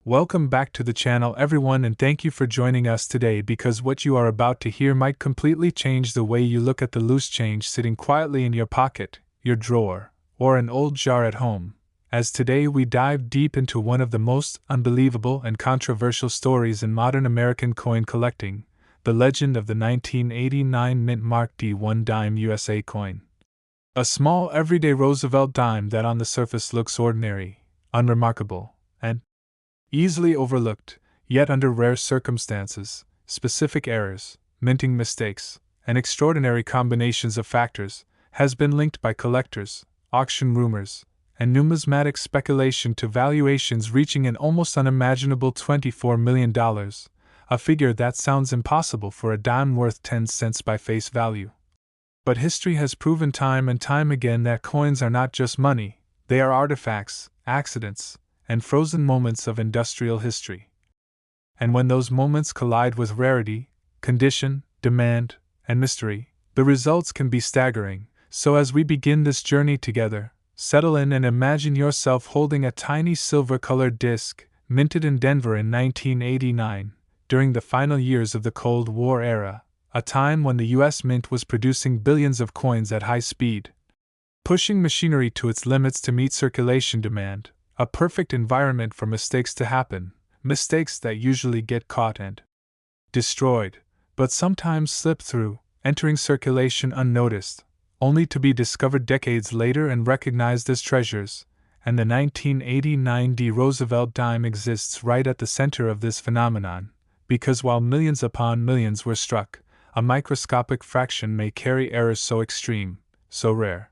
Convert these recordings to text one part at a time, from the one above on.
Welcome back to the channel, everyone, and thank you for joining us today because what you are about to hear might completely change the way you look at the loose change sitting quietly in your pocket, your drawer, or an old jar at home. As today we dive deep into one of the most unbelievable and controversial stories in modern American coin collecting, the legend of the 1989 mint mark D1 dime USA coin. A small everyday Roosevelt dime that on the surface looks ordinary, unremarkable, and easily overlooked, yet under rare circumstances, specific errors, minting mistakes, and extraordinary combinations of factors, has been linked by collectors, auction rumors, and numismatic speculation to valuations reaching an almost unimaginable $24 million, a figure that sounds impossible for a dime worth 10 cents by face value. But history has proven time and time again that coins are not just money, they are artifacts, accidents, and frozen moments of industrial history. And when those moments collide with rarity, condition, demand, and mystery, the results can be staggering. So as we begin this journey together, settle in and imagine yourself holding a tiny silver-colored disc, minted in Denver in 1989, during the final years of the Cold War era, a time when the U.S. Mint was producing billions of coins at high speed, pushing machinery to its limits to meet circulation demand. A perfect environment for mistakes to happen, mistakes that usually get caught and destroyed, but sometimes slip through, entering circulation unnoticed, only to be discovered decades later and recognized as treasures, and the 1989 D. Roosevelt dime exists right at the center of this phenomenon, because while millions upon millions were struck, a microscopic fraction may carry errors so extreme, so rare,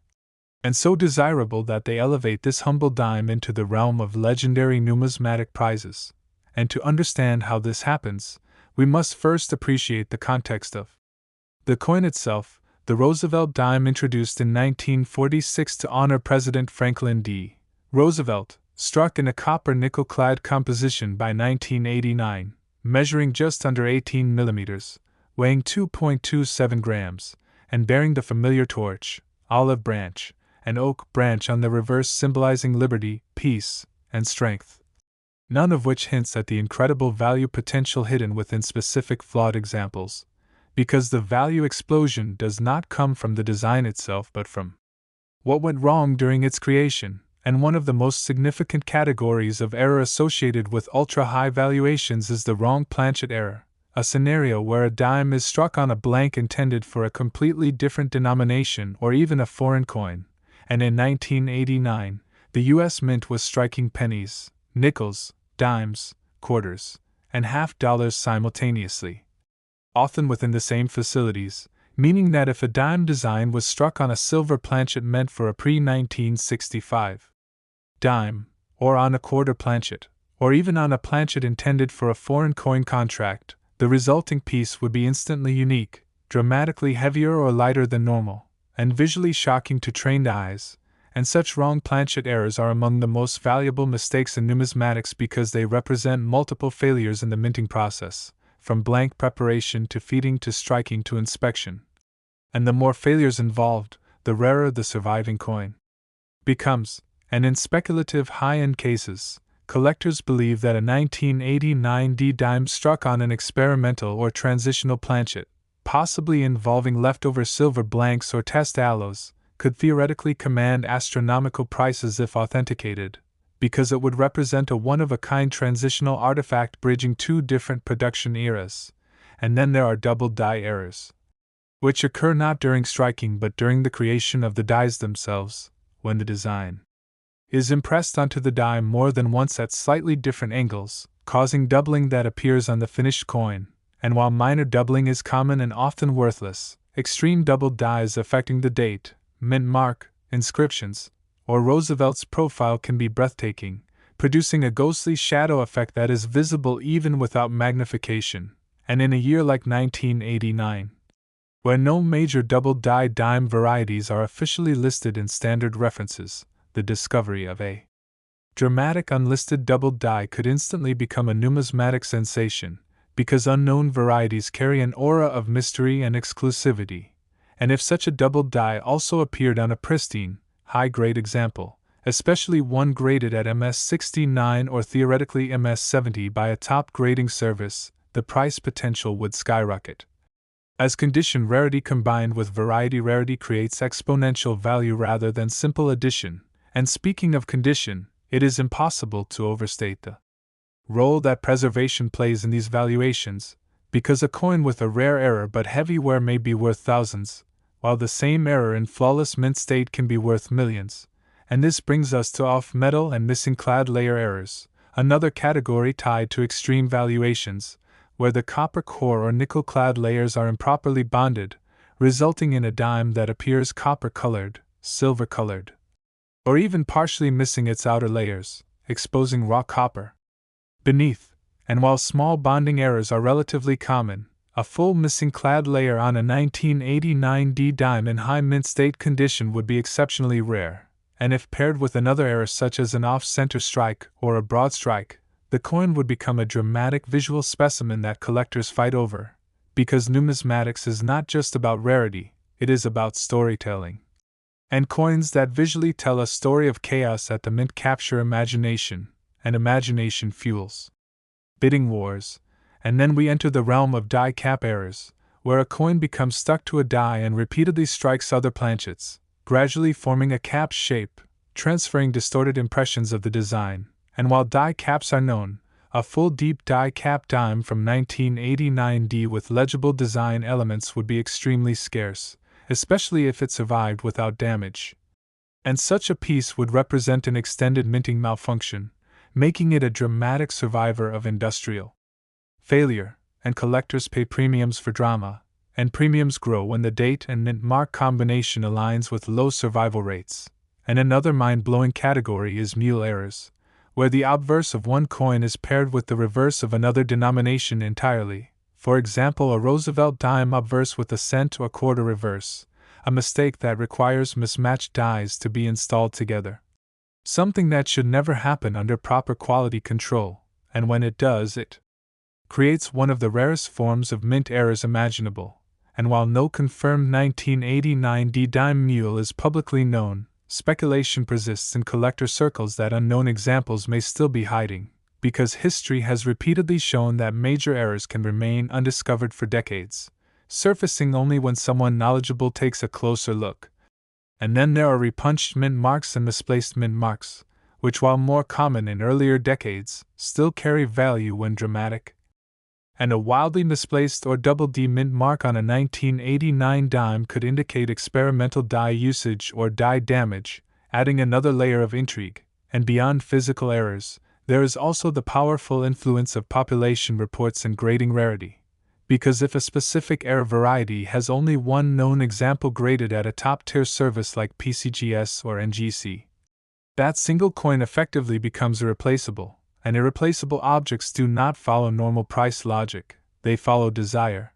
and so desirable that they elevate this humble dime into the realm of legendary numismatic prizes. And to understand how this happens, we must first appreciate the context of the coin itself. The Roosevelt dime, introduced in 1946 to honor President Franklin D. Roosevelt, struck in a copper-nickel clad composition by 1989, measuring just under 18 millimeters, weighing 2.27 grams, and bearing the familiar torch, olive branch, an oak branch on the reverse, symbolizing liberty, peace, and strength. None of which hints at the incredible value potential hidden within specific flawed examples, because the value explosion does not come from the design itself but from what went wrong during its creation, and one of the most significant categories of error associated with ultra-high valuations is the wrong planchet error, a scenario where a dime is struck on a blank intended for a completely different denomination or even a foreign coin. And in 1989, the U.S. Mint was striking pennies, nickels, dimes, quarters, and half-dollars simultaneously, often within the same facilities, meaning that if a dime design was struck on a silver planchet meant for a pre-1965 dime, or on a quarter planchet, or even on a planchet intended for a foreign coin contract, the resulting piece would be instantly unique, dramatically heavier or lighter than normal, and visually shocking to trained eyes, and such wrong planchet errors are among the most valuable mistakes in numismatics because they represent multiple failures in the minting process, from blank preparation to feeding to striking to inspection. And the more failures involved, the rarer the surviving coin becomes, and in speculative high-end cases, collectors believe that a 1989 D dime struck on an experimental or transitional planchet, possibly involving leftover silver blanks or test alloys, could theoretically command astronomical prices if authenticated, because it would represent a one-of-a-kind transitional artifact bridging two different production eras. And then there are double die errors, which occur not during striking but during the creation of the dies themselves, when the design is impressed onto the die more than once at slightly different angles, causing doubling that appears on the finished coin. And while minor doubling is common and often worthless, extreme double dies affecting the date, mint mark, inscriptions, or Roosevelt's profile can be breathtaking, producing a ghostly shadow effect that is visible even without magnification. And in a year like 1989, where no major double die dime varieties are officially listed in standard references, the discovery of a dramatic unlisted double die could instantly become a numismatic sensation, because unknown varieties carry an aura of mystery and exclusivity, and if such a double die also appeared on a pristine, high-grade example, especially one graded at MS69 or theoretically MS70 by a top grading service, the price potential would skyrocket. As condition rarity combined with variety rarity creates exponential value rather than simple addition, and speaking of condition, it is impossible to overstate the role that preservation plays in these valuations, because a coin with a rare error but heavy wear may be worth thousands, while the same error in flawless mint state can be worth millions. And this brings us to off-metal and missing clad layer errors, another category tied to extreme valuations, where the copper core or nickel-clad layers are improperly bonded, resulting in a dime that appears copper-colored, silver-colored, or even partially missing its outer layers, exposing raw copper beneath. And while small bonding errors are relatively common, a full missing clad layer on a 1989D dime in high mint state condition would be exceptionally rare, and if paired with another error such as an off-center strike or a broad strike, the coin would become a dramatic visual specimen that collectors fight over, because numismatics is not just about rarity, it is about storytelling. And coins that visually tell a story of chaos at the mint capture imagination, and imagination fuels bidding wars, and then we enter the realm of die cap errors, where a coin becomes stuck to a die and repeatedly strikes other planchets, gradually forming a cap shape, transferring distorted impressions of the design. And while die caps are known, a full deep die cap dime from 1989D with legible design elements would be extremely scarce, especially if it survived without damage. And such a piece would represent an extended minting malfunction, making it a dramatic survivor of industrial failure, and collectors pay premiums for drama, and premiums grow when the date and mint mark combination aligns with low survival rates. And another mind-blowing category is mule errors, where the obverse of one coin is paired with the reverse of another denomination entirely. For example, a Roosevelt dime obverse with a cent or quarter reverse, a mistake that requires mismatched dies to be installed together. Something that should never happen under proper quality control, and when it does, it creates one of the rarest forms of mint errors imaginable. And while no confirmed 1989D dime mule is publicly known, speculation persists in collector circles that unknown examples may still be hiding, because history has repeatedly shown that major errors can remain undiscovered for decades, surfacing only when someone knowledgeable takes a closer look. And then there are repunched mint marks and misplaced mint marks, which, while more common in earlier decades, still carry value when dramatic. And a wildly misplaced or double D mint mark on a 1989 dime could indicate experimental die usage or die damage, adding another layer of intrigue. And beyond physical errors, there is also the powerful influence of population reports and grading rarity. Because if a specific error variety has only one known example graded at a top-tier service like PCGS or NGC, that single coin effectively becomes irreplaceable, and irreplaceable objects do not follow normal price logic, they follow desire,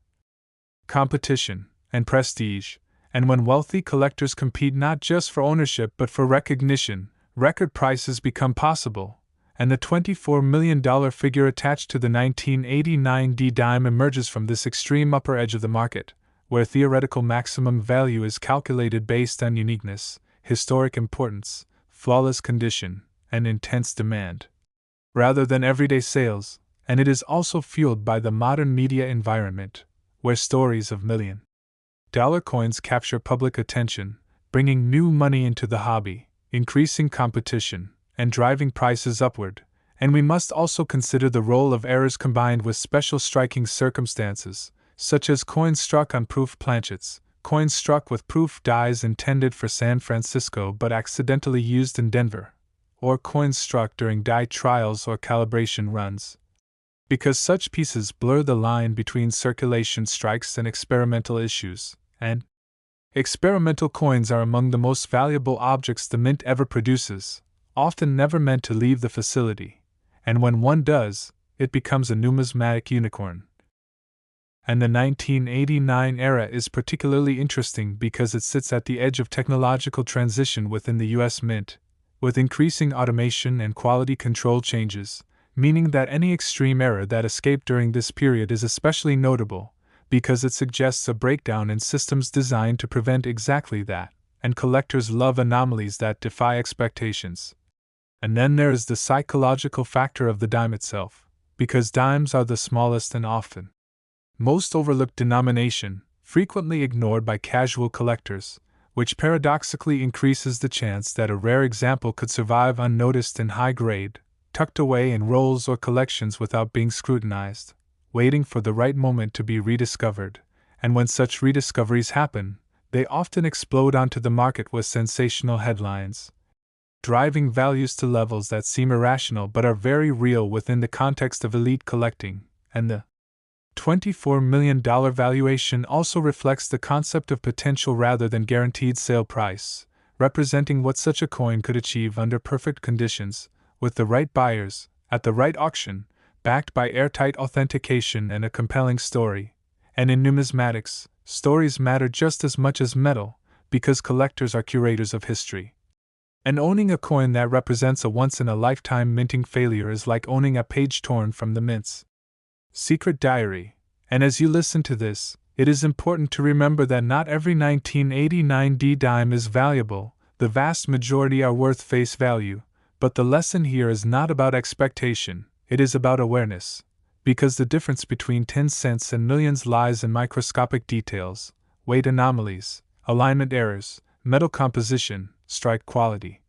competition, and prestige, and when wealthy collectors compete not just for ownership but for recognition, record prices become possible. And the $24 million figure attached to the 1989D dime emerges from this extreme upper edge of the market, where theoretical maximum value is calculated based on uniqueness, historic importance, flawless condition, and intense demand, rather than everyday sales, and it is also fueled by the modern media environment, where stories of million-dollar coins capture public attention, bringing new money into the hobby, increasing competition, and driving prices upward. And we must also consider the role of errors combined with special striking circumstances, such as coins struck on proof planchets, coins struck with proof dies intended for San Francisco but accidentally used in Denver, or coins struck during die trials or calibration runs. Because such pieces blur the line between circulation strikes and experimental issues, and experimental coins are among the most valuable objects the mint ever produces, often never meant to leave the facility, and when one does, it becomes a numismatic unicorn. And the 1989 era is particularly interesting because it sits at the edge of technological transition within the U.S. Mint, with increasing automation and quality control changes, meaning that any extreme error that escaped during this period is especially notable, because it suggests a breakdown in systems designed to prevent exactly that. and collectors love anomalies that defy expectations. And then there is the psychological factor of the dime itself, because dimes are the smallest and often most overlooked denomination, frequently ignored by casual collectors, which paradoxically increases the chance that a rare example could survive unnoticed in high grade, tucked away in rolls or collections without being scrutinized, waiting for the right moment to be rediscovered. And when such rediscoveries happen, they often explode onto the market with sensational headlines, driving values to levels that seem irrational but are very real within the context of elite collecting. And the $24 million valuation also reflects the concept of potential rather than guaranteed sale price, representing what such a coin could achieve under perfect conditions, with the right buyers, at the right auction, backed by airtight authentication and a compelling story. And in numismatics, stories matter just as much as metal, because collectors are curators of history. And owning a coin that represents a once-in-a-lifetime minting failure is like owning a page torn from the mint's secret diary. And as you listen to this, it is important to remember that not every 1989 D dime is valuable, the vast majority are worth face value, but the lesson here is not about expectation, it is about awareness, because the difference between 10 cents and millions lies in microscopic details, weight anomalies, alignment errors, metal composition, strike quality,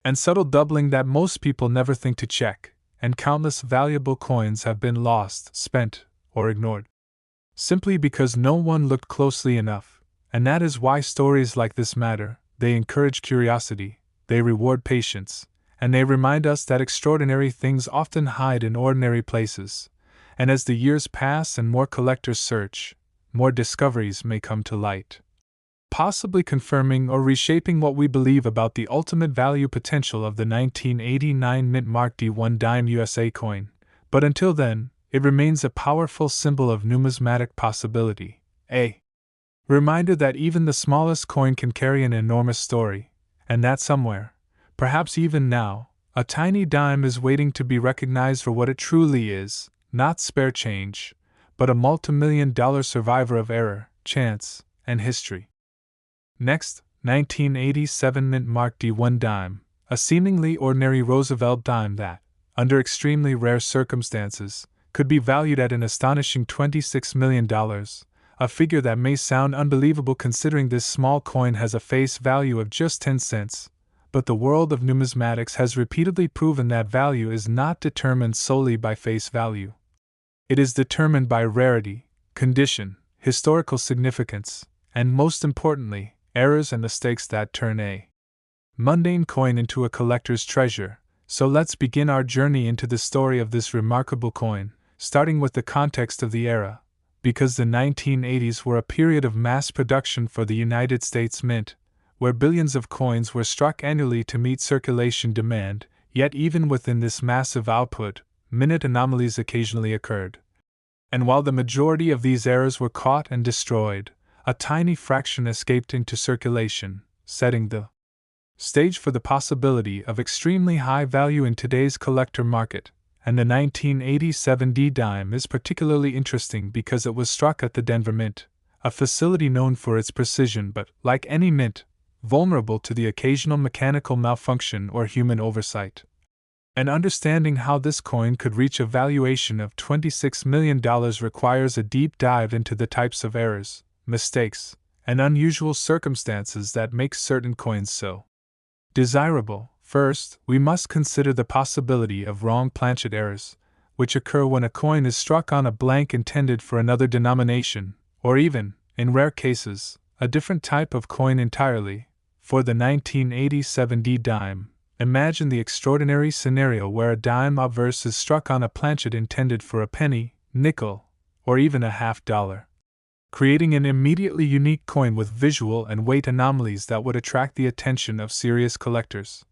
and subtle doubling that most people never think to check. And countless valuable coins have been lost, spent, or ignored, simply because no one looked closely enough. And that is why stories like this matter. They encourage curiosity, they reward patience, and they remind us that extraordinary things often hide in ordinary places. And as the years pass and more collectors search, more discoveries may come to light, possibly confirming or reshaping what we believe about the ultimate value potential of the 1989 mint mark D1 dime USA coin. But until then, it remains a powerful symbol of numismatic possibility, a reminder that even the smallest coin can carry an enormous story, and that somewhere, perhaps even now, a tiny dime is waiting to be recognized for what it truly is, not spare change, but a multimillion-dollar survivor of error, chance, and history. Next, 1987 mint mark D1 dime, a seemingly ordinary Roosevelt dime that, under extremely rare circumstances, could be valued at an astonishing $26 million, a figure that may sound unbelievable considering this small coin has a face value of just 10 cents, but the world of numismatics has repeatedly proven that value is not determined solely by face value. It is determined by rarity, condition, historical significance, and most importantly, errors and mistakes that turn a mundane coin into a collector's treasure. So let's begin our journey into the story of this remarkable coin, starting with the context of the era, because the 1980s were a period of mass production for the United States Mint, where billions of coins were struck annually to meet circulation demand, yet even within this massive output, minute anomalies occasionally occurred. And while the majority of these errors were caught and destroyed, a tiny fraction escaped into circulation, setting the stage for the possibility of extremely high value in today's collector market. And the 1987 D dime is particularly interesting because it was struck at the Denver Mint, a facility known for its precision but, like any mint, vulnerable to the occasional mechanical malfunction or human oversight. And understanding how this coin could reach a valuation of $26 million requires a deep dive into the types of errors, mistakes, and unusual circumstances that make certain coins so desirable. First, we must consider the possibility of wrong planchet errors, which occur when a coin is struck on a blank intended for another denomination, or even, in rare cases, a different type of coin entirely. For the 1987 D dime, imagine the extraordinary scenario where a dime obverse is struck on a planchet intended for a penny, nickel, or even a $half, creating an immediately unique coin with visual and weight anomalies that would attract the attention of serious collectors.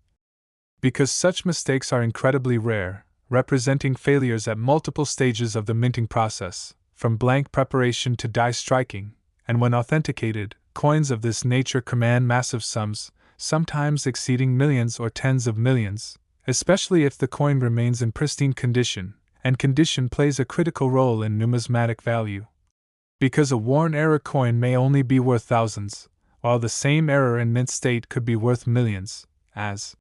Because such mistakes are incredibly rare, representing failures at multiple stages of the minting process, from blank preparation to die striking, and when authenticated, coins of this nature command massive sums, sometimes exceeding millions or tens of millions, especially if the coin remains in pristine condition, and condition plays a critical role in numismatic value. Because a worn error coin may only be worth thousands, while the same error in mint state could be worth millions, as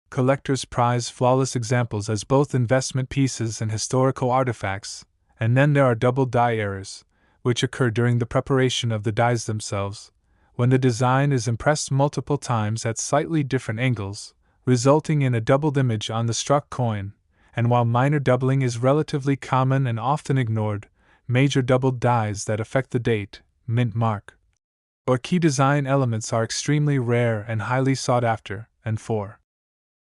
collectors prize flawless examples as both investment pieces and historical artifacts. And then there are double die errors, which occur during the preparation of the dies themselves, when the design is impressed multiple times at slightly different angles, resulting in a doubled image on the struck coin. And while minor doubling is relatively common and often ignored, major doubled dies that affect the date, mint mark, or key design elements are extremely rare and highly sought after. And for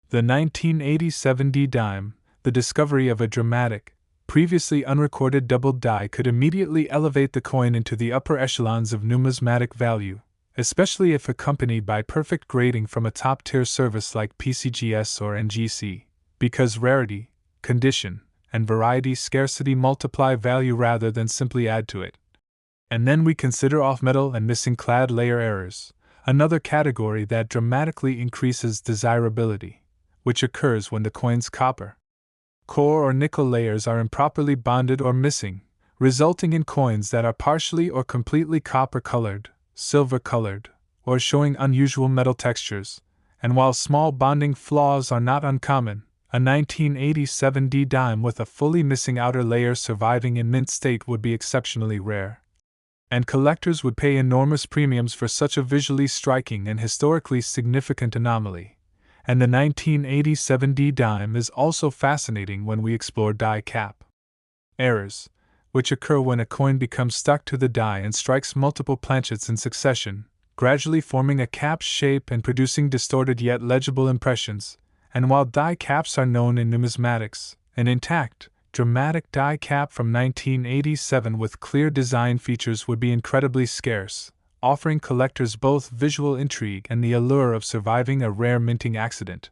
the 1987 D dime, the discovery of a dramatic, previously unrecorded doubled die could immediately elevate the coin into the upper echelons of numismatic value, especially if accompanied by perfect grading from a top-tier service like PCGS or NGC, because rarity, condition, and variety scarcity multiply value rather than simply add to it. And then we consider off-metal and missing clad layer errors, another category that dramatically increases desirability, which occurs when the coin's copper, core or nickel layers are improperly bonded or missing, resulting in coins that are partially or completely copper-colored, silver-colored, or showing unusual metal textures. And while small bonding flaws are not uncommon, a 1987 D dime with a fully missing outer layer surviving in mint state would be exceptionally rare. And collectors would pay enormous premiums for such a visually striking and historically significant anomaly. And the 1987 D dime is also fascinating when we explore die cap errors, which occur when a coin becomes stuck to the die and strikes multiple planchets in succession, gradually forming a cap shape and producing distorted yet legible impressions. And while die caps are known in numismatics, an intact, dramatic die cap from 1987 with clear design features would be incredibly scarce, offering collectors both visual intrigue and the allure of surviving a rare minting accident.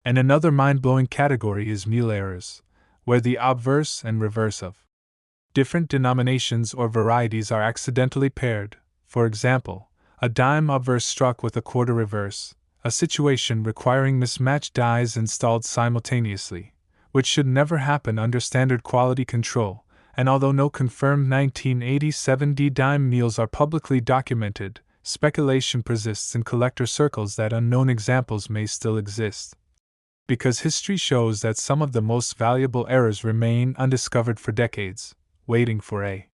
And another mind-blowing category is mule errors, where the obverse and reverse of different denominations or varieties are accidentally paired. For example, a dime obverse struck with a quarter reverse, a situation requiring mismatched dies installed simultaneously, which should never happen under standard quality control. And although no confirmed 1987 D dime mules are publicly documented, speculation persists in collector circles that unknown examples may still exist. Because history shows that some of the most valuable errors remain undiscovered for decades, waiting for a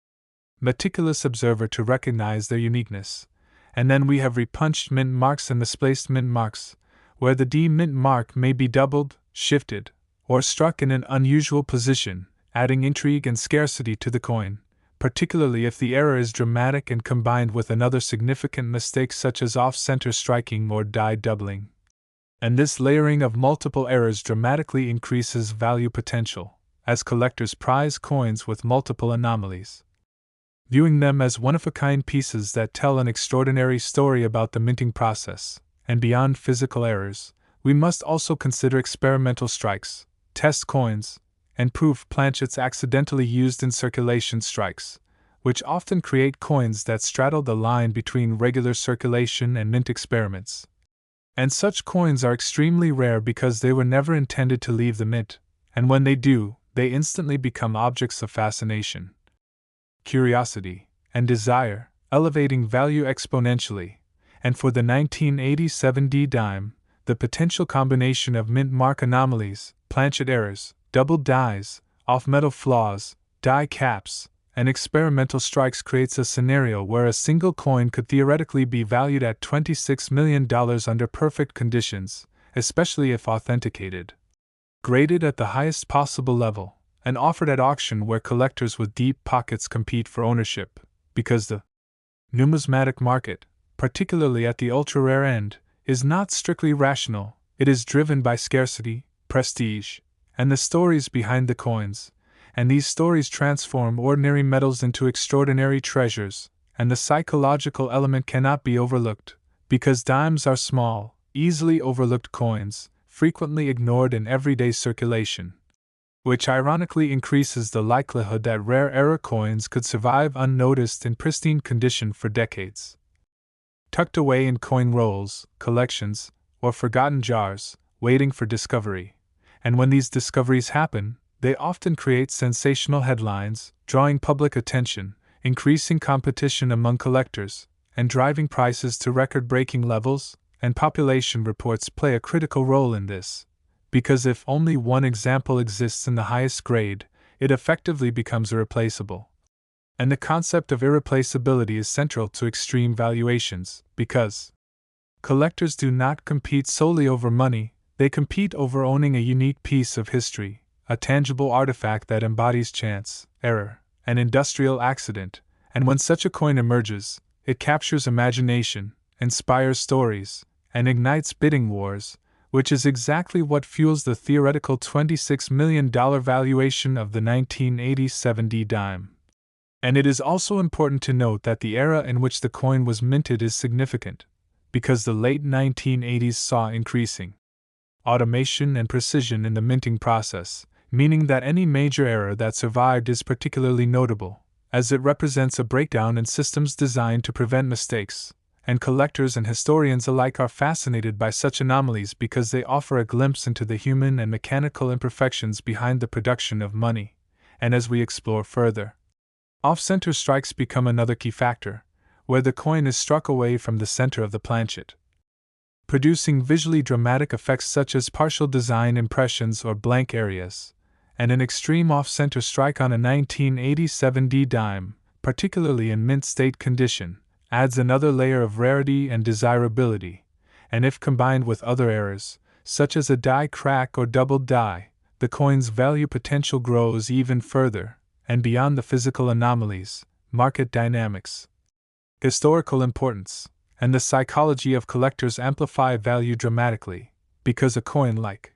meticulous observer to recognize their uniqueness. And then we have repunched mint marks and misplaced mint marks, where the D mint mark may be doubled, shifted, or struck in an unusual position, adding intrigue and scarcity to the coin, particularly if the error is dramatic and combined with another significant mistake such as off-center striking or die doubling. And this layering of multiple errors dramatically increases value potential, as collectors prize coins with multiple anomalies, viewing them as one-of-a-kind pieces that tell an extraordinary story about the minting process. And beyond physical errors, we must also consider experimental strikes, test coins, and proof planchets accidentally used in circulation strikes, which often create coins that straddle the line between regular circulation and mint experiments. And such coins are extremely rare because they were never intended to leave the mint, and when they do, they instantly become objects of fascination, curiosity, and desire, elevating value exponentially. And for the 1987 D dime, the potential combination of mint mark anomalies, planchet errors, double dies, off-metal flaws, die caps, and experimental strikes creates a scenario where a single coin could theoretically be valued at $26 million under perfect conditions, especially if authenticated, graded at the highest possible level, and offered at auction where collectors with deep pockets compete for ownership, because the numismatic market, particularly at the ultra-rare end, is not strictly rational. It is driven by scarcity, prestige, and the stories behind the coins, and these stories transform ordinary metals into extraordinary treasures, and the psychological element cannot be overlooked, because dimes are small, easily overlooked coins, frequently ignored in everyday circulation, which ironically increases the likelihood that rare error coins could survive unnoticed in pristine condition for decades, tucked away in coin rolls, collections, or forgotten jars, waiting for discovery. And when these discoveries happen, they often create sensational headlines, drawing public attention, increasing competition among collectors, and driving prices to record-breaking levels, and population reports play a critical role in this, because if only one example exists in the highest grade, it effectively becomes irreplaceable. And the concept of irreplaceability is central to extreme valuations, because collectors do not compete solely over money, they compete over owning a unique piece of history, a tangible artifact that embodies chance, error, and industrial accident, and when such a coin emerges, it captures imagination, inspires stories, and ignites bidding wars, which is exactly what fuels the theoretical $26 million valuation of the 1987 dime. And it is also important to note that the era in which the coin was minted is significant, because the late 1980s saw increasing automation and precision in the minting process, meaning that any major error that survived is particularly notable, as it represents a breakdown in systems designed to prevent mistakes, and collectors and historians alike are fascinated by such anomalies because they offer a glimpse into the human and mechanical imperfections behind the production of money. And as we explore further, off-center strikes become another key factor, where the coin is struck away from the center of the planchet, producing visually dramatic effects such as partial design impressions or blank areas, and an extreme off-center strike on a 1987 dime, particularly in mint state condition, adds another layer of rarity and desirability, and if combined with other errors, such as a die crack or double die, the coin's value potential grows even further, and beyond the physical anomalies, market dynamics, historical importance, and the psychology of collectors amplify value dramatically, because a coin like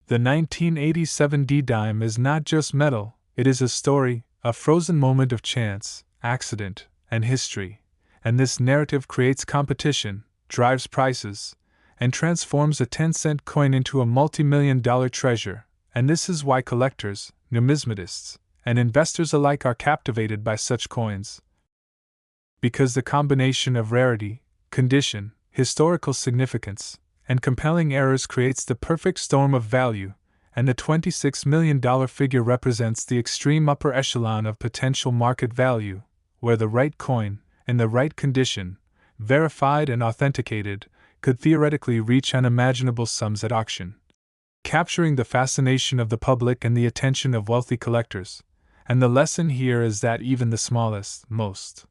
the 1987 dime is not just metal, it is a story, a frozen moment of chance, accident, and history, and this narrative creates competition, drives prices, and transforms a 10-cent coin into a multi-million-dollar treasure, and this is why collectors, numismatists, and investors alike are captivated by such coins. Because the combination of rarity, condition, historical significance, and compelling errors creates the perfect storm of value, and the $26 million figure represents the extreme upper echelon of potential market value, where the right coin, in the right condition, verified and authenticated, could theoretically reach unimaginable sums at auction, capturing the fascination of the public and the attention of wealthy collectors. And the lesson here is that even the smallest, most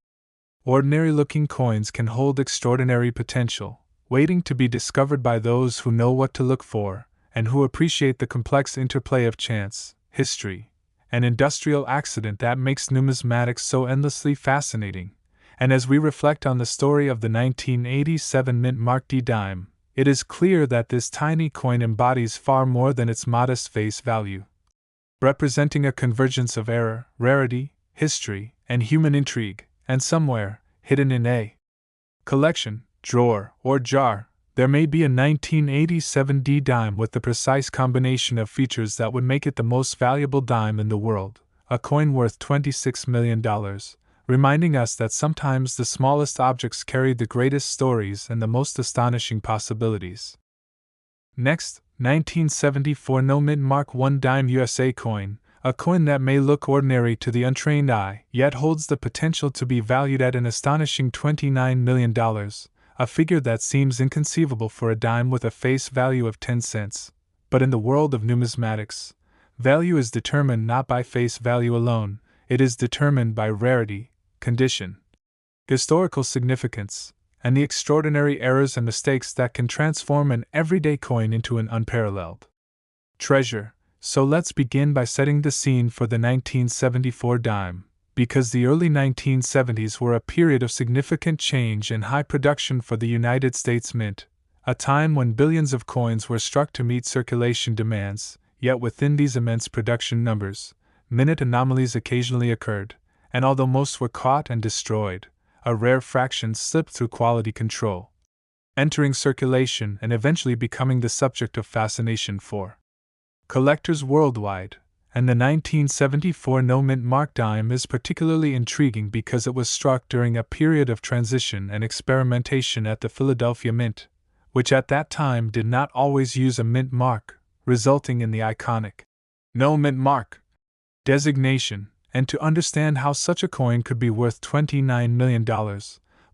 ordinary-looking coins can hold extraordinary potential, waiting to be discovered by those who know what to look for, and who appreciate the complex interplay of chance, history, and industrial accident that makes numismatics so endlessly fascinating. And as we reflect on the story of the 1987 mint-marked dime, it is clear that this tiny coin embodies far more than its modest face value, representing a convergence of error, rarity, history, and human intrigue. And somewhere, hidden in a collection, drawer, or jar, there may be a 1987 dime with the precise combination of features that would make it the most valuable dime in the world, a coin worth $26 million, reminding us that sometimes the smallest objects carry the greatest stories and the most astonishing possibilities. Next, 1974 No Mint Mark 1 Dime USA coin, a coin that may look ordinary to the untrained eye, yet holds the potential to be valued at an astonishing $29 million, a figure that seems inconceivable for a dime with a face value of 10 cents. But in the world of numismatics, value is determined not by face value alone, it is determined by rarity, condition, historical significance, and the extraordinary errors and mistakes that can transform an everyday coin into an unparalleled treasure. So let's begin by setting the scene for the 1974 dime, because the early 1970s were a period of significant change and high production for the United States Mint, a time when billions of coins were struck to meet circulation demands, yet within these immense production numbers, minute anomalies occasionally occurred, and although most were caught and destroyed, a rare fraction slipped through quality control, entering circulation and eventually becoming the subject of fascination for collectors worldwide. And the 1974 No Mint Mark dime is particularly intriguing because it was struck during a period of transition and experimentation at the Philadelphia Mint, which at that time did not always use a mint mark, resulting in the iconic No Mint Mark designation. And to understand how such a coin could be worth $29 million,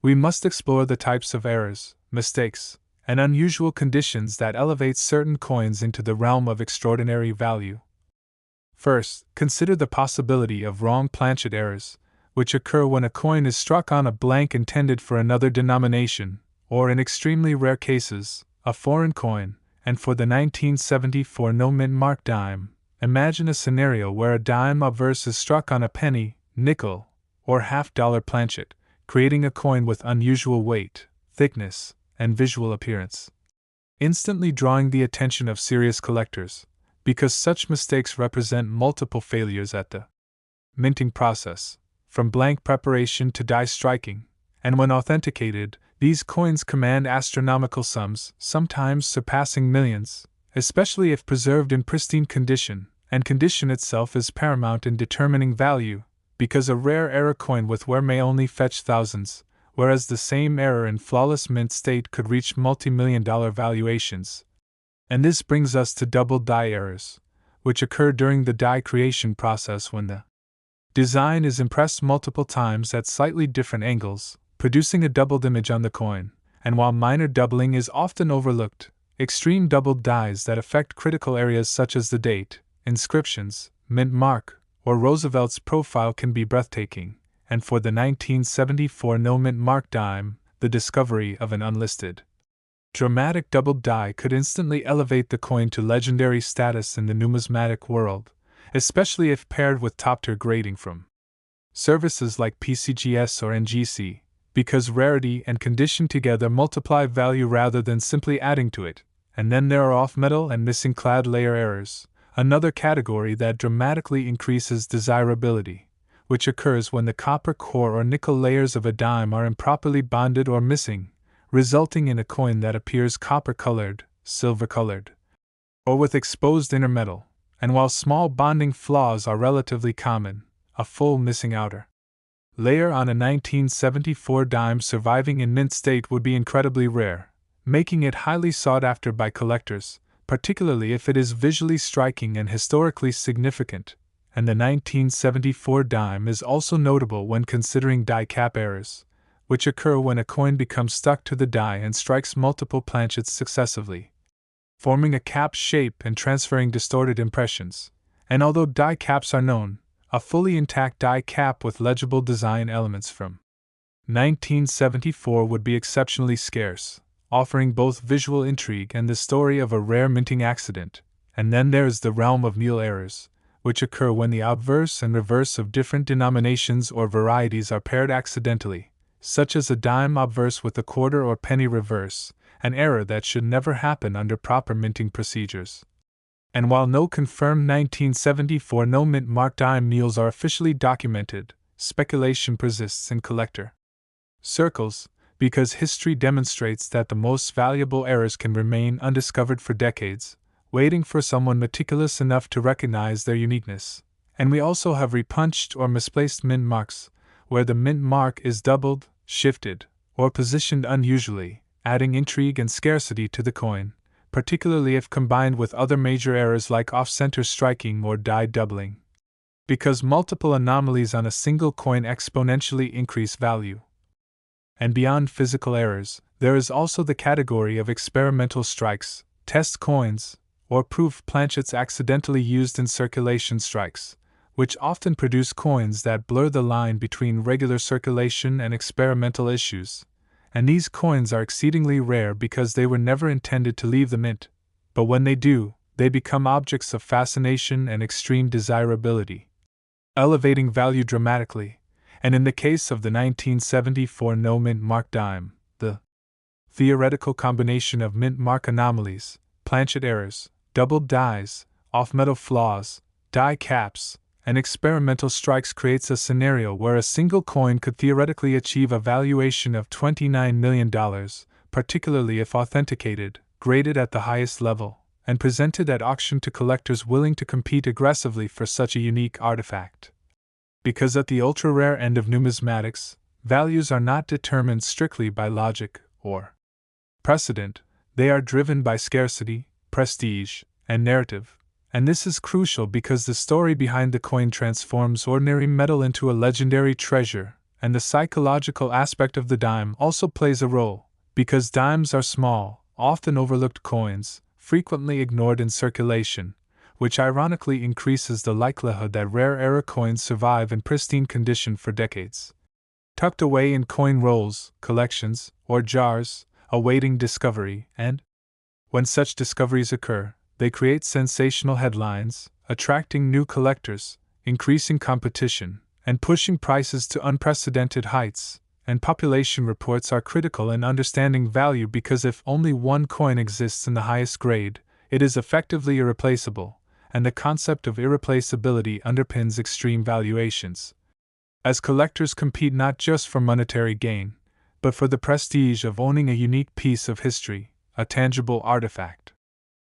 we must explore the types of errors, mistakes, and unusual conditions that elevate certain coins into the realm of extraordinary value. First, consider the possibility of wrong planchet errors, which occur when a coin is struck on a blank intended for another denomination, or in extremely rare cases, a foreign coin. And for the 1974 no-mint mark dime, imagine a scenario where a dime obverse is struck on a penny, nickel, or half-dollar planchet, creating a coin with unusual weight, thickness, and visual appearance, instantly drawing the attention of serious collectors, because such mistakes represent multiple failures at the minting process, from blank preparation to die striking, and when authenticated, these coins command astronomical sums, sometimes surpassing millions, especially if preserved in pristine condition, and condition itself is paramount in determining value, because a rare error coin with wear may only fetch thousands, whereas the same error in flawless mint state could reach multi-million-dollar valuations. And this brings us to double die errors, which occur during the die creation process when the design is impressed multiple times at slightly different angles, producing a doubled image on the coin, and while minor doubling is often overlooked, extreme doubled dies that affect critical areas such as the date, inscriptions, mint mark, or Roosevelt's profile can be breathtaking, and for the 1974 no-mint mark dime, the discovery of an unlisted dramatic doubled die could instantly elevate the coin to legendary status in the numismatic world, especially if paired with top-tier grading from services like PCGS or NGC, because rarity and condition together multiply value rather than simply adding to it. And then there are off-metal and missing clad layer errors, another category that dramatically increases desirability, which occurs when the copper core or nickel layers of a dime are improperly bonded or missing, resulting in a coin that appears copper-colored, silver-colored, or with exposed inner metal, and while small bonding flaws are relatively common, a full missing outer layer on a 1974 dime surviving in mint state would be incredibly rare, making it highly sought after by collectors, particularly if it is visually striking and historically significant, and the 1974 dime is also notable when considering die cap errors, which occur when a coin becomes stuck to the die and strikes multiple planchets successively, forming a cap shape and transferring distorted impressions. And although die caps are known, a fully intact die cap with legible design elements from 1974 would be exceptionally scarce, offering both visual intrigue and the story of a rare minting accident. And then there is the realm of mule errors, which occur when the obverse and reverse of different denominations or varieties are paired accidentally, such as a dime obverse with a quarter or penny reverse, an error that should never happen under proper minting procedures. And while no confirmed 1974 no-mint mark dime mules are officially documented, speculation persists in collector circles, because history demonstrates that the most valuable errors can remain undiscovered for decades, waiting for someone meticulous enough to recognize their uniqueness. And we also have repunched or misplaced mint marks, where the mint mark is doubled, shifted, or positioned unusually, adding intrigue and scarcity to the coin, particularly if combined with other major errors like off-center striking or die doubling, because multiple anomalies on a single coin exponentially increase value. And beyond physical errors, there is also the category of experimental strikes, test coins, or proof planchets accidentally used in circulation strikes, which often produce coins that blur the line between regular circulation and experimental issues. And these coins are exceedingly rare because they were never intended to leave the mint, but when they do, they become objects of fascination and extreme desirability, elevating value dramatically. And in the case of the 1974 no-mint mark dime, the theoretical combination of mint mark anomalies, planchet errors, doubled dies, off-metal flaws, die caps, and experimental strikes creates a scenario where a single coin could theoretically achieve a valuation of $29 million, particularly if authenticated, graded at the highest level, and presented at auction to collectors willing to compete aggressively for such a unique artifact. Because at the ultra-rare end of numismatics, values are not determined strictly by logic or precedent, they are driven by scarcity, prestige, and narrative. And this is crucial because the story behind the coin transforms ordinary metal into a legendary treasure, and the psychological aspect of the dime also plays a role, because dimes are small, often overlooked coins, frequently ignored in circulation, which ironically increases the likelihood that rare era coins survive in pristine condition for decades. Tucked away in coin rolls, collections, or jars, awaiting discovery, and when such discoveries occur, they create sensational headlines, attracting new collectors, increasing competition, and pushing prices to unprecedented heights. And population reports are critical in understanding value because if only one coin exists in the highest grade, it is effectively irreplaceable, and the concept of irreplaceability underpins extreme valuations. As collectors compete not just for monetary gain, but for the prestige of owning a unique piece of history, a tangible artifact,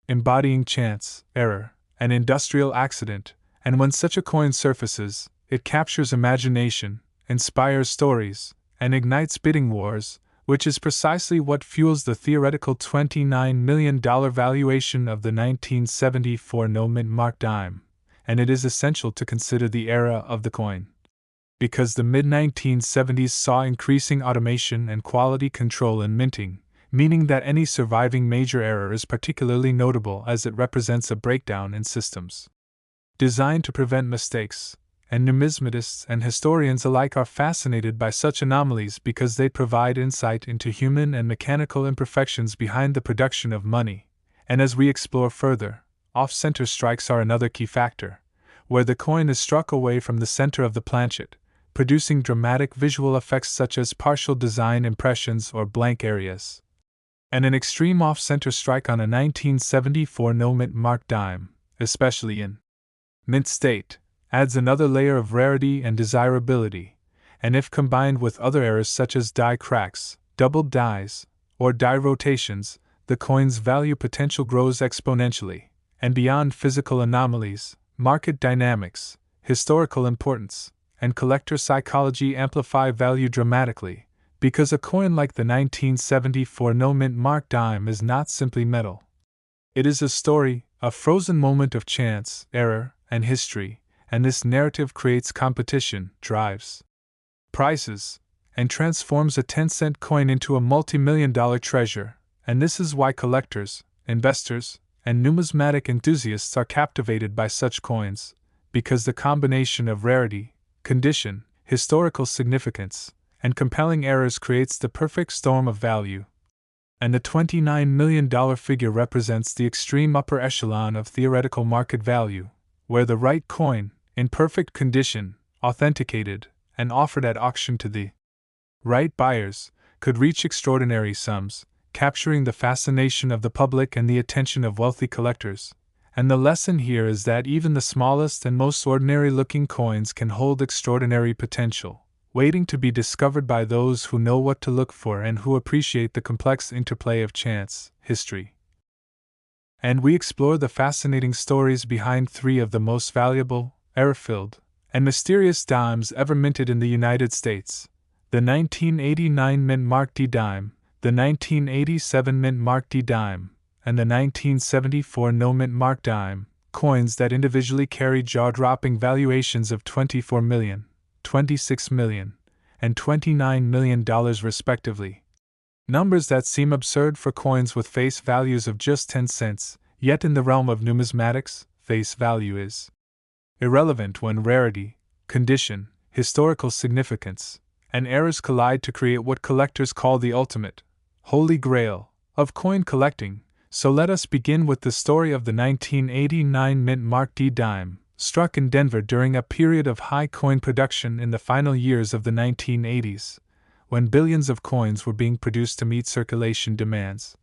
embodying chance, error, and industrial accident, and when such a coin surfaces, it captures imagination, inspires stories, and ignites bidding wars, which is precisely what fuels the theoretical $29 million valuation of the 1974 no-mint mark dime, and it is essential to consider the era of the coin. Because the mid-1970s saw increasing automation and quality control in minting, meaning that any surviving major error is particularly notable as it represents a breakdown in systems designed to prevent mistakes, and numismatists and historians alike are fascinated by such anomalies because they provide insight into human and mechanical imperfections behind the production of money. And as we explore further, off-center strikes are another key factor, where the coin is struck away from the center of the planchet, producing dramatic visual effects such as partial design impressions or blank areas. And an extreme off-center strike on a 1974 no-mint mark dime, especially in mint state, adds another layer of rarity and desirability, and if combined with other errors such as die cracks, doubled dies, or die rotations, the coin's value potential grows exponentially, and beyond physical anomalies, market dynamics, historical importance, and collector psychology amplify value dramatically, because a coin like the 1974 no-mint mark dime is not simply metal. It is a story, a frozen moment of chance, error, and history, and this narrative creates competition, drives prices, and transforms a 10-cent coin into a multi-million-dollar treasure, and this is why collectors, investors, and numismatic enthusiasts are captivated by such coins, because the combination of rarity, condition, historical significance, and compelling errors creates the perfect storm of value. And the $29 million figure represents the extreme upper echelon of theoretical market value, where the right coin, in perfect condition, authenticated, and offered at auction to the right buyers, could reach extraordinary sums, capturing the fascination of the public and the attention of wealthy collectors. And the lesson here is that even the smallest and most ordinary-looking coins can hold extraordinary potential, waiting to be discovered by those who know what to look for and who appreciate the complex interplay of chance, history. And we explore the fascinating stories behind three of the most valuable, error-filled, and mysterious dimes ever minted in the United States: the 1989 mint mark D dime, the 1987 mint mark D dime, and the 1974 no-mint mark dime, coins that individually carry jaw-dropping valuations of $24 million, $26 million, and $29 million respectively. Numbers that seem absurd for coins with face values of just 10 cents, yet in the realm of numismatics, face value is irrelevant when rarity, condition, historical significance, and errors collide to create what collectors call the ultimate, holy grail, of coin collecting. So let us begin with the story of the 1989 mint mark D dime, struck in Denver during a period of high coin production in the final years of the 1980s, when billions of coins were being produced to meet circulation demands.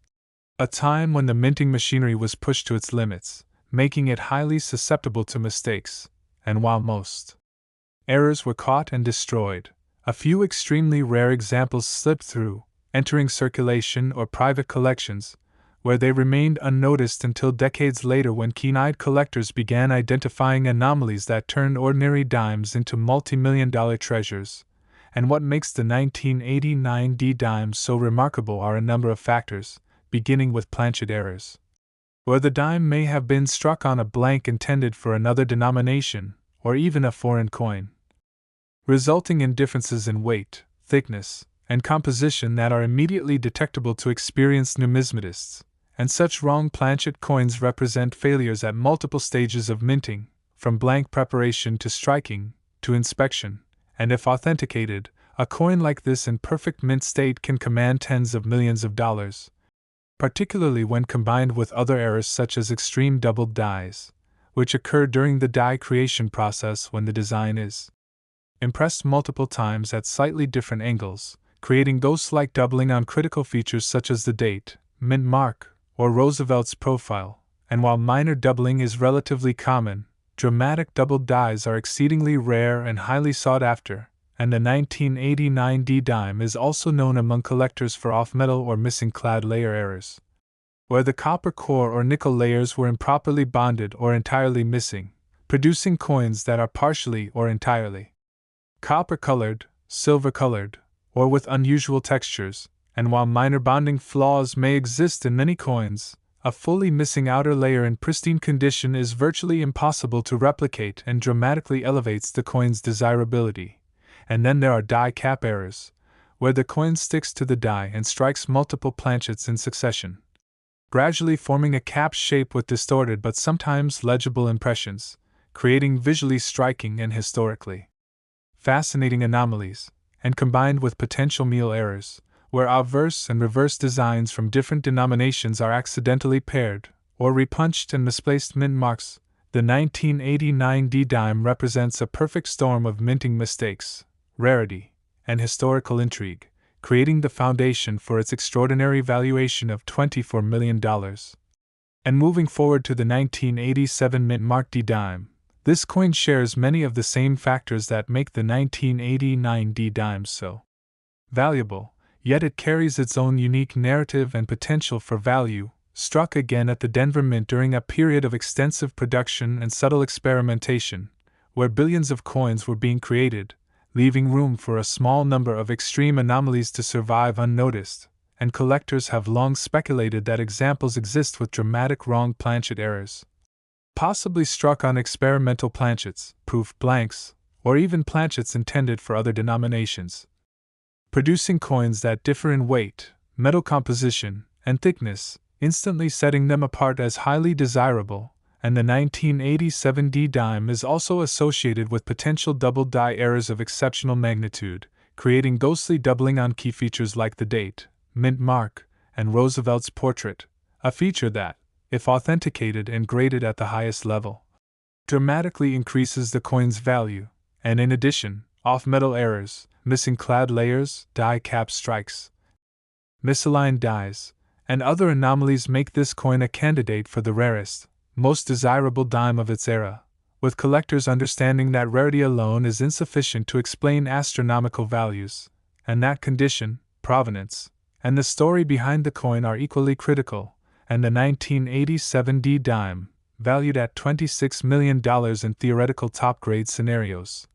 A time when the minting machinery was pushed to its limits, making it highly susceptible to mistakes, and while most errors were caught and destroyed, a few extremely rare examples slipped through, entering circulation or private collections, where they remained unnoticed until decades later when keen-eyed collectors began identifying anomalies that turned ordinary dimes into multi-million-dollar treasures. And what makes the 1989 D dime so remarkable are a number of factors, beginning with planchet errors, where the dime may have been struck on a blank intended for another denomination, or even a foreign coin. resulting in differences in weight, thickness, and composition that are immediately detectable to experienced numismatists, and such wrong planchet coins represent failures at multiple stages of minting, from blank preparation to striking, to inspection, and if authenticated, a coin like this in perfect mint state can command tens of millions of dollars, particularly when combined with other errors such as extreme doubled dies, which occur during the die creation process when the design is impressed multiple times at slightly different angles, creating ghost-like doubling on critical features such as the date, mint mark, or Roosevelt's profile, and while minor doubling is relatively common, dramatic doubled dies are exceedingly rare and highly sought after, and the 1989 D dime is also known among collectors for off-metal or missing clad layer errors, where the copper core or nickel layers were improperly bonded or entirely missing, producing coins that are partially or entirely copper-colored, silver-colored, or with unusual textures, and while minor bonding flaws may exist in many coins, a fully missing outer layer in pristine condition is virtually impossible to replicate and dramatically elevates the coin's desirability. And then there are die cap errors, where the coin sticks to the die and strikes multiple planchets in succession, gradually forming a cap shape with distorted but sometimes legible impressions, creating visually striking and historically fascinating anomalies, and combined with potential meal errors, where obverse and reverse designs from different denominations are accidentally paired, or repunched and misplaced mint marks, the 1989 D dime represents a perfect storm of minting mistakes, rarity, and historical intrigue, creating the foundation for its extraordinary valuation of $24 million. And moving forward to the 1987 mint mark D dime, this coin shares many of the same factors that make the 1989 D dime so valuable, yet it carries its own unique narrative and potential for value. Struck again at the Denver Mint during a period of extensive production and subtle experimentation, where billions of coins were being created, leaving room for a small number of extreme anomalies to survive unnoticed, and collectors have long speculated that examples exist with dramatic wrong planchet errors, possibly struck on experimental planchets, proof blanks, or even planchets intended for other denominations, producing coins that differ in weight, metal composition, and thickness, instantly setting them apart as highly desirable. And the 1987 D dime is also associated with potential double die errors of exceptional magnitude, creating ghostly doubling on key features like the date, mint mark, and Roosevelt's portrait, a feature that, if authenticated and graded at the highest level, dramatically increases the coin's value. And in addition, off-metal errors, missing clad layers, die cap strikes, misaligned dies, and other anomalies make this coin a candidate for the rarest, most desirable dime of its era, with collectors understanding that rarity alone is insufficient to explain astronomical values, and that condition, provenance, and the story behind the coin are equally critical. And the 1987 D dime, valued at $26 million in theoretical top-grade scenarios,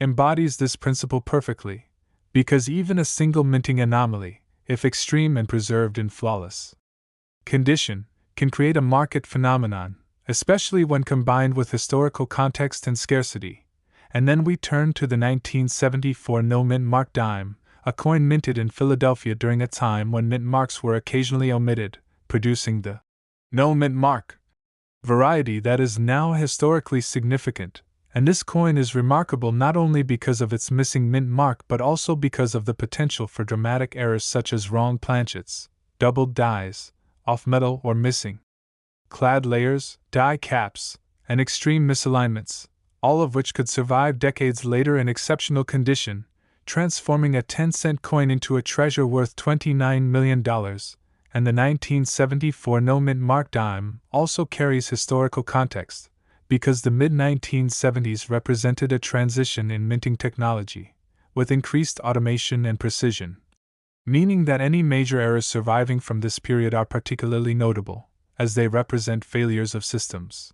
embodies this principle perfectly, because even a single minting anomaly, if extreme and preserved in flawless condition, can create a market phenomenon, especially when combined with historical context and scarcity. And then we turn to the 1974 no mint mark dime, a coin minted in Philadelphia during a time when mint marks were occasionally omitted, producing the no mint mark variety that is now historically significant. And this coin is remarkable not only because of its missing mint mark but also because of the potential for dramatic errors such as wrong planchets, doubled dies, off-metal or missing clad layers, die caps, and extreme misalignments, all of which could survive decades later in exceptional condition, transforming a 10-cent coin into a treasure worth $29 million. And the 1974 no mint mark dime also carries historical context, because the mid-1970s represented a transition in minting technology, with increased automation and precision, meaning that any major errors surviving from this period are particularly notable, as they represent failures of systems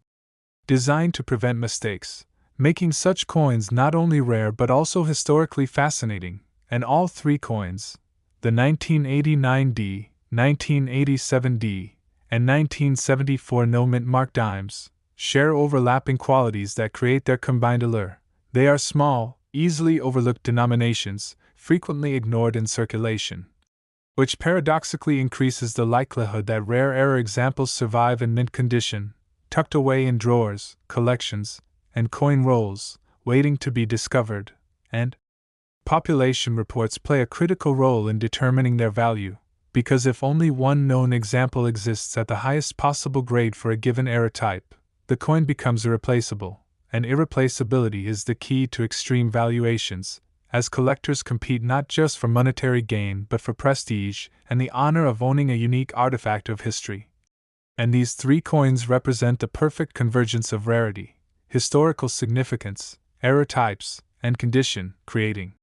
designed to prevent mistakes, making such coins not only rare but also historically fascinating. And all three coins, the 1989 D, 1987 D, and 1974 no mint mark dimes, share overlapping qualities that create their combined allure. They are small, easily overlooked denominations, frequently ignored in circulation, which paradoxically increases the likelihood that rare error examples survive in mint condition, tucked away in drawers, collections, and coin rolls, waiting to be discovered, and population reports play a critical role in determining their value, because if only one known example exists at the highest possible grade for a given error type, the coin becomes irreplaceable, and irreplaceability is the key to extreme valuations, as collectors compete not just for monetary gain but for prestige and the honor of owning a unique artifact of history. And these three coins represent the perfect convergence of rarity, historical significance, error types, and condition, creating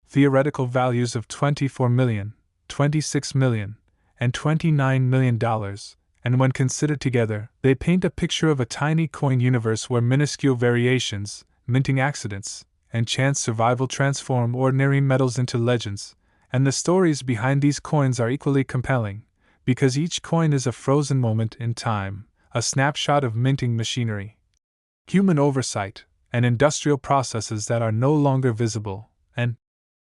theoretical values of $24 million, $26 million, and $29 million, and when considered together, they paint a picture of a tiny coin universe where minuscule variations, minting accidents, and chance survival transform ordinary metals into legends, and the stories behind these coins are equally compelling, because each coin is a frozen moment in time, a snapshot of minting machinery, human oversight, and industrial processes that are no longer visible, and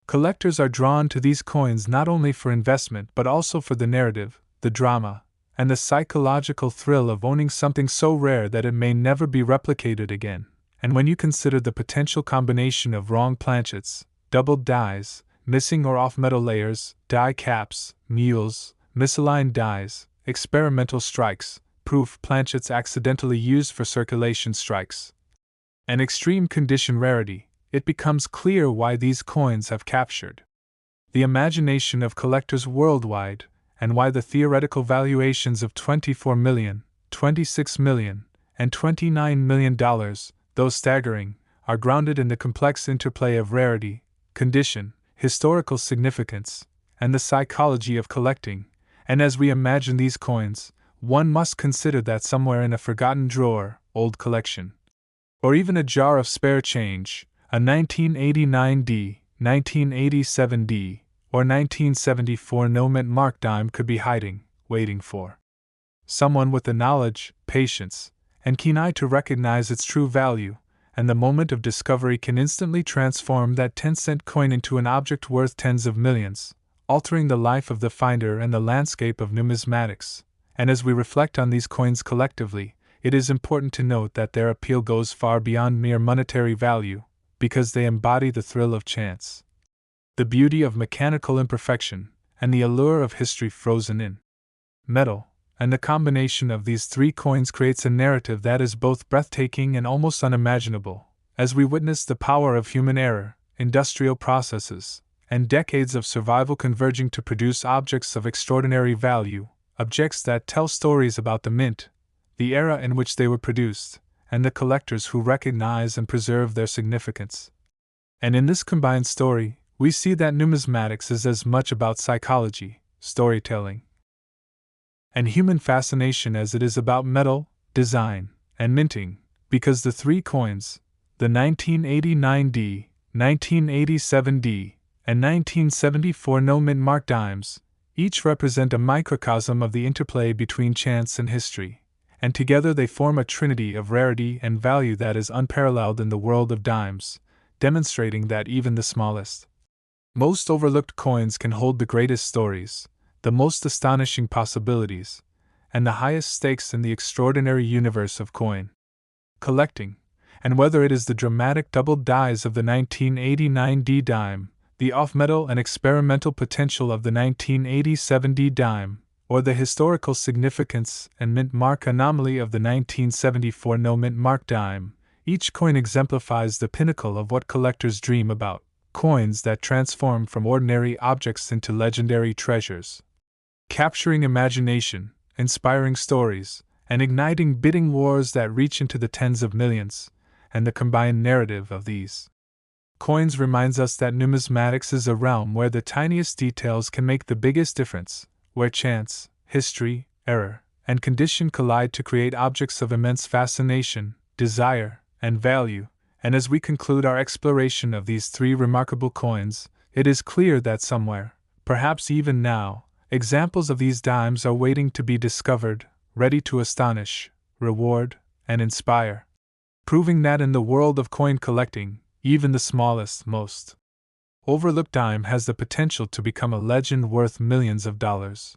collectors are drawn to these coins not only for investment but also for the narrative, the drama, and the psychological thrill of owning something so rare that it may never be replicated again. And when you consider the potential combination of wrong planchets, doubled dies, missing or off-metal layers, die caps, mules, misaligned dies, experimental strikes, proof planchets accidentally used for circulation strikes, and extreme condition rarity, it becomes clear why these coins have captured the imagination of collectors worldwide, and why the theoretical valuations of $24 million, $26 million, and $29 million, though staggering, are grounded in the complex interplay of rarity, condition, historical significance, and the psychology of collecting. And as we imagine these coins, one must consider that somewhere in a forgotten drawer, old collection, or even a jar of spare change, a 1989D, 1987D, or 1974 no-mint mark dime could be hiding, waiting for someone with the knowledge, patience, and keen eye to recognize its true value, and the moment of discovery can instantly transform that 10-cent coin into an object worth tens of millions, altering the life of the finder and the landscape of numismatics. And as we reflect on these coins collectively, it is important to note that their appeal goes far beyond mere monetary value, because they embody the thrill of chance, the beauty of mechanical imperfection, and the allure of history frozen in metal, and the combination of these three coins creates a narrative that is both breathtaking and almost unimaginable, as we witness the power of human error, industrial processes, and decades of survival converging to produce objects of extraordinary value, objects that tell stories about the mint, the era in which they were produced, and the collectors who recognize and preserve their significance. And in this combined story, we see that numismatics is as much about psychology, storytelling, and human fascination as it is about metal, design, and minting, because the three coins, the 1989D, 1987D, and 1974 no-mint mark dimes, each represent a microcosm of the interplay between chance and history, and together they form a trinity of rarity and value that is unparalleled in the world of dimes, demonstrating that even the smallest, most overlooked coins can hold the greatest stories, the most astonishing possibilities, and the highest stakes in the extraordinary universe of coin collecting. And whether it is the dramatic doubled dies of the 1989D dime, the off-metal and experimental potential of the 1987D dime, or the historical significance and mint mark anomaly of the 1974 no-mint mark dime, each coin exemplifies the pinnacle of what collectors dream about: coins that transform from ordinary objects into legendary treasures, capturing imagination, inspiring stories, and igniting bidding wars that reach into the tens of millions. And the combined narrative of these coins reminds us that numismatics is a realm where the tiniest details can make the biggest difference, where chance, history, error, and condition collide to create objects of immense fascination, desire, and value. And as we conclude our exploration of these three remarkable coins, it is clear that somewhere, perhaps even now, examples of these dimes are waiting to be discovered, ready to astonish, reward, and inspire, proving that in the world of coin collecting, Even the smallest, most overlooked dime has the potential to become a legend worth millions of dollars.